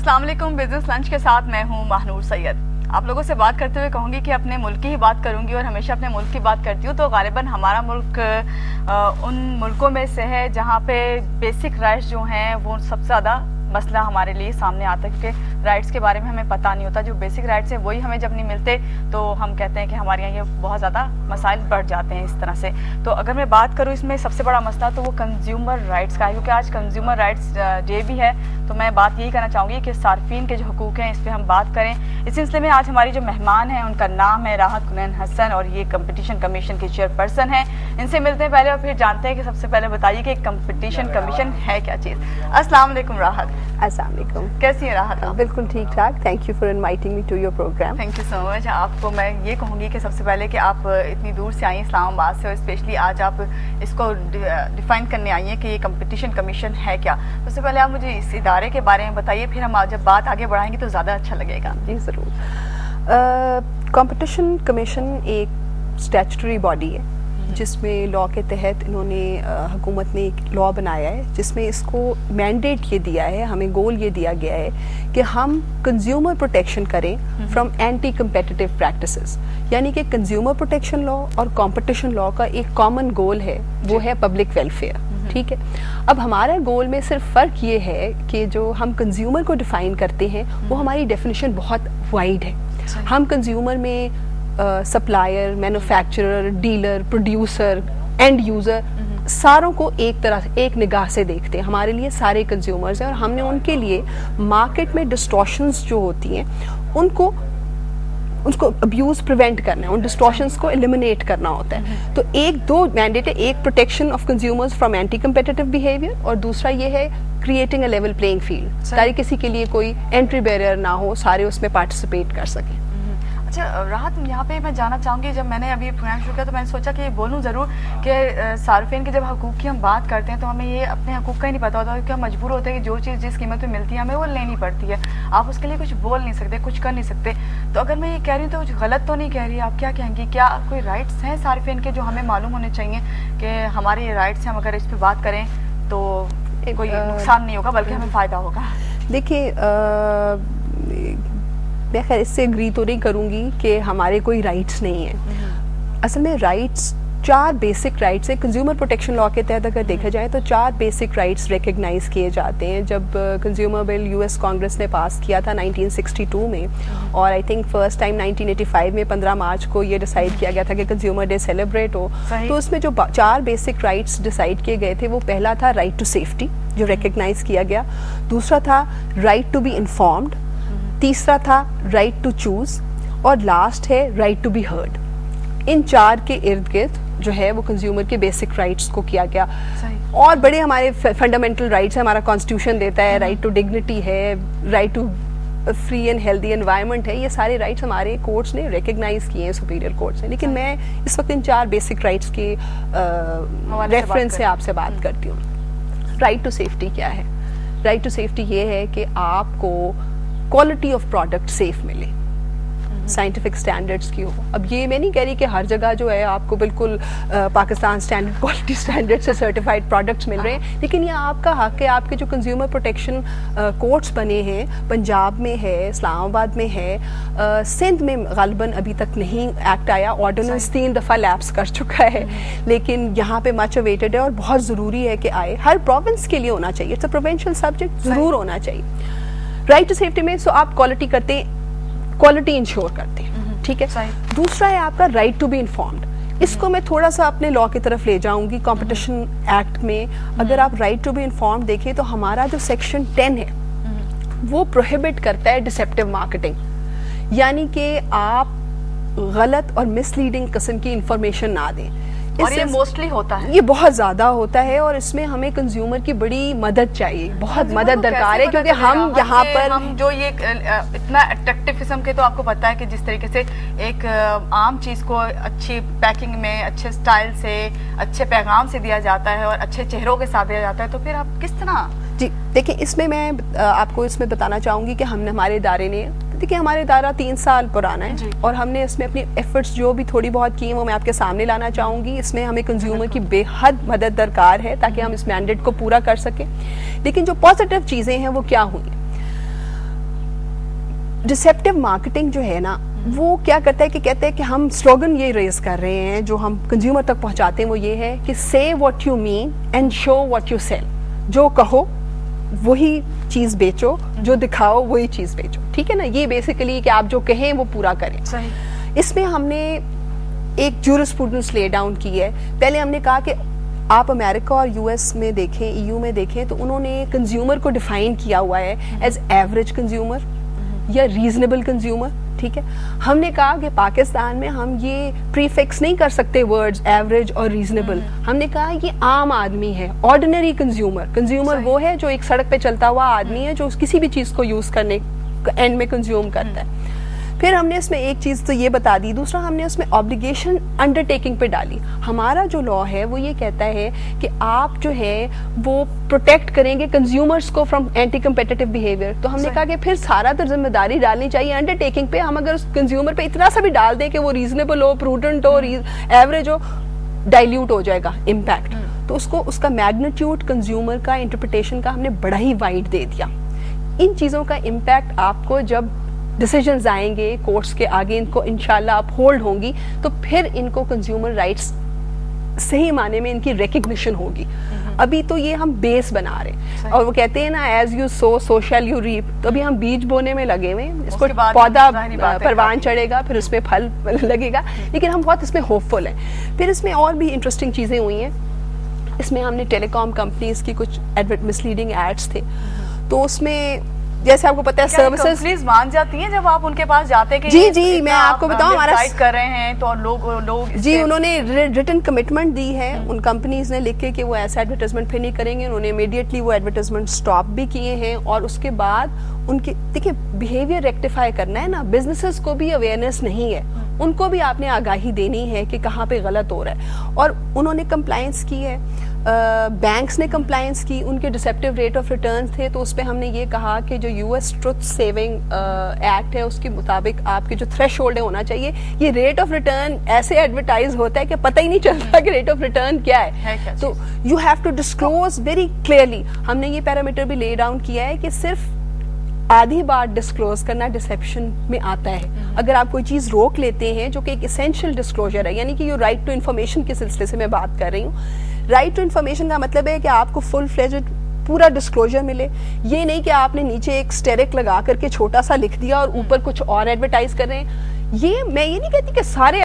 अस्सलाम वालेकुम। Business lunch के साथ मैं हूं महानूर सैयद। आप लोगों से बात करते हुए कहूँगी कि अपने मुल्क की ही बात करूँगी और हमेशा अपने मुल्क की बात करती हूँ, तो गालिबन हमारा मुल्क उन मुल्कों में से है जहाँ पे बेसिक राइट्स जो हैं वो सबसे ज़्यादा मसला हमारे लिए सामने आता है, क्योंकि राइट्स के बारे में हमें पता नहीं होता। जो बेसिक राइट्स हैं वही हमें जब नहीं मिलते तो हम कहते हैं कि हमारे यहाँ ये बहुत ज़्यादा मसाइल बढ़ जाते हैं इस तरह से। तो अगर मैं बात करूँ इसमें सबसे बड़ा मसला तो वो कंज्यूमर राइट्स का है, क्योंकि आज कंज्यूमर राइट्स डे भी है। तो मैं बात यही करना चाहूँगी कि सार्फिन के जो हकूक़ हैं इस पर हम बात करें। इस सिलसिले में आज हमारी जो मेहमान हैं उनका नाम है राहत कुनैन हसन और ये कंपटीशन कमीशन की चेयरपर्सन हैं। इनसे मिलते हैं पहले और फिर जानते हैं कि सबसे पहले बताइए कि कंपटीशन कमीशन है क्या चीज़। अस्सलाम वालेकुम राहत। अस्सलाम वालेकुम। कैसी है राहत आप? बिल्कुल ठीक ठाक। Thank you for inviting me to your programme. Thank you so much. आपको मैं ये कहूँगी कि सबसे पहले कि आप इतनी दूर से आई हैं इस्लामाबाद से और स्पेशली आज आप इसको डिफ़ाइन करने आई हैं कि ये कंपटीशन कमीशन है क्या। सबसे पहले आप मुझे इस इदारे के बारे में बताइए, फिर हम जब बात आगे बढ़ाएंगे तो ज़्यादा अच्छा लगेगा। जी ज़रूर। कंपटीशन कमीशन एक स्टैट्यूटरी बॉडी है जिसमें लॉ के तहत इन्होंने हुकूमत ने एक लॉ बनाया है जिसमें इसको मैंडेट ये दिया है, हमें गोल ये दिया गया है कि हम कंज्यूमर प्रोटेक्शन करें फ्रॉम एंटी कम्पिटिटिव प्रैक्टिसेस। यानी कि कंज्यूमर प्रोटेक्शन लॉ और कंपटीशन लॉ का एक कॉमन गोल है, वो है पब्लिक वेलफेयर। ठीक है। अब हमारा गोल में सिर्फ फ़र्क ये है कि जो हम कंज्यूमर को डिफ़ाइन करते हैं वो हमारी डेफिनेशन बहुत वाइड है। हम कंज्यूमर में supplier, manufacturer, dealer, producer, end user सारों को एक तरह एक निगाह से देखते हैं। हमारे लिए सारे कंज्यूमर्स हैं और हमने उनके लिए मार्केट में डिस्टॉर्शंस जो होती हैं उनको अब्यूज़ प्रिवेंट करना है, उन डिस्टॉर्शंस को एलिमिनेट करना होता है। तो एक दो मैंडेट है, एक protection of consumers from anti competitive behaviour और दूसरा ये है creating a level playing field, ताकि किसी के लिए कोई एंट्री बैरियर ना हो, सारे उसमें पार्टिसिपेट कर सकें। अच्छा राहत, यहाँ पे मैं जानना चाहूँगी, जब मैंने अभी प्रोग्राम शुरू किया तो मैंने सोचा कि बोलूँ ज़रूर कि सार्फिन के जब हकूक़ की हम बात करते हैं तो हमें ये अपने हकूक़ का ही नहीं पता होता, क्योंकि हम मजबूर होते हैं कि जो चीज़ जिस कीमत में मिलती है हमें वो लेनी पड़ती है। आप उसके लिए कुछ बोल नहीं सकते, कुछ कर नहीं सकते। तो अगर मैं ये कह रही हूँ तो कुछ गलत तो नहीं कह रही, आप क्या कहेंगी? क्या कोई राइट्स हैं सार्फिन के जो हमें मालूम होने चाहिए कि हमारे ये राइट्स हैं, हम अगर इस पर बात करें तो कोई नुकसान नहीं होगा बल्कि हमें फ़ायदा होगा? देखिए, मैं खैर इससे एग्री तो नहीं करूँगी कि हमारे कोई राइट्स नहीं हैं। असल में राइट्स, चार बेसिक राइट्स हैं। कंज्यूमर प्रोटेक्शन लॉ के तहत अगर देखा जाए तो चार बेसिक राइट्स रिकग्नाइज किए जाते हैं। जब कंज्यूमर बिल यूएस कांग्रेस ने पास किया था 1962 में, और आई थिंक फर्स्ट टाइम 1985 में 15 मार्च को ये डिसाइड किया गया था कि कंज्यूमर डे सेलिब्रेट हो, तो उसमें जो चार बेसिक राइट्स डिसाइड किए गए थे वो पहला था राइट टू सेफ्टी जो रिकग्नाइज किया गया, दूसरा था राइट टू बी इन्फॉर्म्ड, तीसरा था राइट टू चूज और लास्ट है राइट टू बी हर्ड। इन चार के इर्द गिर्द जो है वो कंज्यूमर के बेसिक राइट्स को किया गया। और बड़े हमारे फंडामेंटल राइट्स है, हमारा कॉन्स्टिट्यूशन देता है, राइट टू डिग्निटी है, right to free and healthy environment है। ये सारे राइट्स हमारे कोर्ट्स ने रिकग्नाइज किए हैं, सुपीरियर कोर्ट्स ने। लेकिन मैं इस वक्त इन चार बेसिक राइट्स के रेफरेंस से आपसे बात करती हूँ। राइट टू सेफ्टी क्या है? राइट टू सेफ्टी ये है कि आपको क्वालिटी ऑफ प्रोडक्ट सेफ मिले, साइंटिफिक स्टैंडर्ड्स की हो। अब ये मैं नहीं कह रही कि हर जगह जो है आपको बिल्कुल पाकिस्तान स्टैंडर्ड, क्वालिटी स्टैंडर्ड से सर्टिफाइड प्रोडक्ट्स मिल रहे हैं, लेकिन ये आपका हक है। आपके जो कंज्यूमर प्रोटेक्शन कोर्ट्स बने हैं, पंजाब में है, इस्लामाबाद में है, सिंध में गालिबन अभी तक नहीं एक्ट आया, ऑर्डिनेंस 3 दफ़ा लैप्स कर चुका है, लेकिन यहाँ पे मच अवेटेड है और बहुत ज़रूरी है कि आए। हर प्रोविंस के लिए होना चाहिए, इट्स अ प्रोविंशियल सब्जेक्ट, ज़रूर होना चाहिए। राइट टू सेफ्टी में आप क्वालिटी करते हैं, क्वालिटी इंश्योर करते हैं, ठीक है। दूसरा है आपका राइट टू बी इन्फॉर्म्ड। इसको मैं थोड़ा सा अपने लॉ की तरफ ले जाऊंगी। कंपटीशन एक्ट में अगर आप राइट टू बी इन्फॉर्म्ड देखें तो हमारा जो सेक्शन 10 है वो प्रोहिबिट करता है डिसेप्टिव मार्केटिंग, यानी कि आप गलत और मिसलीडिंग किस्म की इंफॉर्मेशन ना दें। और ये मोस्टली होता है, ये बहुत ज़्यादा होता है और इसमें हमें कंज्यूमर की बड़ी मदद चाहिए, बहुत मदद दरकार है, क्योंकि हम यहाँ पर हम जो ये इतना अट्रैक्टिव किस्म के, तो आपको पता है कि जिस तरीके से एक आम चीज़ को अच्छी पैकिंग में, अच्छे स्टाइल से, अच्छे पैगाम से दिया जाता है और अच्छे चेहरों के साथ दिया जाता है, तो फिर आप किस तरह? जी देखिए, इसमें मैं आपको इसमें बताना चाहूँगी कि हमने, हमारे इदारे ने, देखिए हमारा इदारा 3 साल पुराना है और हमने इसमें अपनी एफर्ट्स जो भी थोड़ी बहुत की हैं वो मैं आपके सामने लाना चाहूँगी। इसमें हमें कंज्यूमर की बेहद मदद दरकार है ताकि हम इस मैंडेट को पूरा कर सकें। लेकिन जो पॉजिटिव चीज़ें हैं वो क्या हुई? ڈسیپٹیو مارکیٹنگ جو ہے نا وہ کیا کرتا ہے کہ کہتے ہیں کہ ہم سلوگن یہ ریز کر رہے ہیں جو ہم کنزیومر تک پہنچاتے ہیں وہ یہ ہے کہ say what you mean and show what you sell. جو کہو وہی چیز بیچو, جو دکھاؤ وہی چیز بیچو, ٹھیک ہے نا. یہ بیسیکلی کہ آپ جو کہیں وہ پورا کریں. اس میں ہم نے ایک جورسپروڈنس لے ڈاؤن کی ہے. پہلے ہم نے کہا کہ آپ امریکہ اور یو ایس میں دیکھیں, ای یو میں دیکھیں, تو انہوں نے کنزیومر کو ڈیفائن کیا ہوا ہے ایز ایوریج کنزیومر یا ریزنیبل کنزیومر, ٹھیک ہے. ہم نے کہا کہ پاکستان میں ہم یہ پریفکس نہیں کر سکتے ورڈز ایوریج اور ریزنیبل. ہم نے کہا یہ عام آدمی ہے, آرڈینری کنزیومر. کنزیومر وہ ہے جو ایک سڑک پہ چلتا ہوا آدمی ہے جو کسی بھی چیز کو یوز کرنے اینڈ میں کنزیوم کرتا ہے. پھر ہم نے اس میں ایک چیز تو یہ بتا دی, دوسرا ہم نے اس میں آبلیگیشن انڈر ٹیکنگ پہ ڈالی. ہمارا جو لا ہے وہ یہ کہتا ہے کہ آپ جو ہے وہ پروٹیکٹ کریں گے کنزیومرز کو فرام اینٹی کمپیٹیٹیو بیہیویئر. تو ہم نے کہا کہ پھر سارا تو ذمہ داری ڈالنی چاہیے انڈر ٹیکنگ پہ. ہم اگر اس کنزیومر پہ اتنا سا بھی ڈال دیں کہ وہ ریزنیبل ہو, پروڈنٹ ہو, ایوریج ہو, ڈائلیوٹ ہو جائے گا امپیکٹ. تو اس کا میگنیٹیوڈ کنزیومر کا انٹرپریٹیشن کا ہم نے بڑا ہی وائڈ دے دیا. ان چیزوں کا امپیکٹ آپ کو جب ڈیسیجنز آئیں گے کورٹس کے آگے, ان کو انشاءاللہ آپ ہولڈ ہوں گی تو پھر ان کو کنزیومر رائٹس صحیح معنی میں ان کی ریکگنیشن ہوگی. ابھی تو یہ ہم بیس بنا رہے ہیں, اور وہ کہتے ہیں نا as you sow so shall you reap. تو ابھی ہم بیج بونے میں لگے ہوئے ہیں, اس کو پودا پروان چڑھے گا, پھر اس میں پھل لگے گا, لیکن ہم بہت اس میں ہوپ فل ہیں. پھر اس میں اور بھی انٹرسٹنگ چیزیں ہوئی ہیں. اس میں ہم نے ٹیلی کام کمپنیز کی کچھ مسلیڈنگ ایڈس تھے, تو اس میں جیسے آپ کو پتا ہے سروسز پلیز مان جاتی ہیں جب آپ ان کے پاس جاتے ہیں کہ جی میں آپ کو بتاؤں ہمارا کر رہے ہیں تو لوگ جی انہوں نے ریٹن کمٹمنٹ دی ہے ان کمپنیز نے لکھ کے کہ وہ ایسا ایڈورٹائزمنٹ پھر نہیں کریں گے. انہوں نے امیڈیٹلی وہ ایڈورٹائزمنٹ سٹاپ بھی کیے ہیں, اور اس کے بعد ان کے دیکھیں بیہیویئر ریکٹیفائی کرنا ہے نا. بزنسز کو بھی اویئرنیس نہیں ہے, ان کو بھی آپ نے آگاہی دینی ہے کہ کہاں پہ غلط ہو رہا ہے. اور انہوں نے کمپلائنس کی ہے, بینکس نے کمپلائنس کی, ان کے ڈسیپٹیو ریٹ آف ریٹرنز تھے. تو اس پہ ہم نے یہ کہا کہ جو U S truth saving act ہے اس کے مطابق آپ کے جو تھریش ہولڈ ہونا چاہیے, یہ ریٹ آف ریٹرن ایسے ایڈورٹائز ہوتا ہے کہ پتہ ہی نہیں چلتا کہ ریٹ آف ریٹرن کیا ہے. تو you have to disclose very clearly. ہم نے یہ پیرامیٹر بھی لے ڈاؤن کیا ہے کہ صرف آدھی بات ڈسکلوز کرنا ڈسیپشن میں آتا ہے. اگر آپ کوئی چیز روک لیتے ہیں جو کہ ایک اسینشیل ڈسکلوجر ہے, یعنی کہ یہ رائٹ ٹو انفارمیشن کے سلسلے سے میں بات کر رہی ہوں. رائٹ ٹو انفارمیشن کا مطلب ہے کہ آپ کو فل فلیجڈ پورا ڈسکلوجر ملے. یہ نہیں کہ آپ نے نیچے ایک اسٹیرک لگا کر کے چھوٹا سا لکھ دیا اور اوپر کچھ اور ایڈورٹائز کر رہے ہیں. یہ میں یہ نہیں کہتی کہ سارے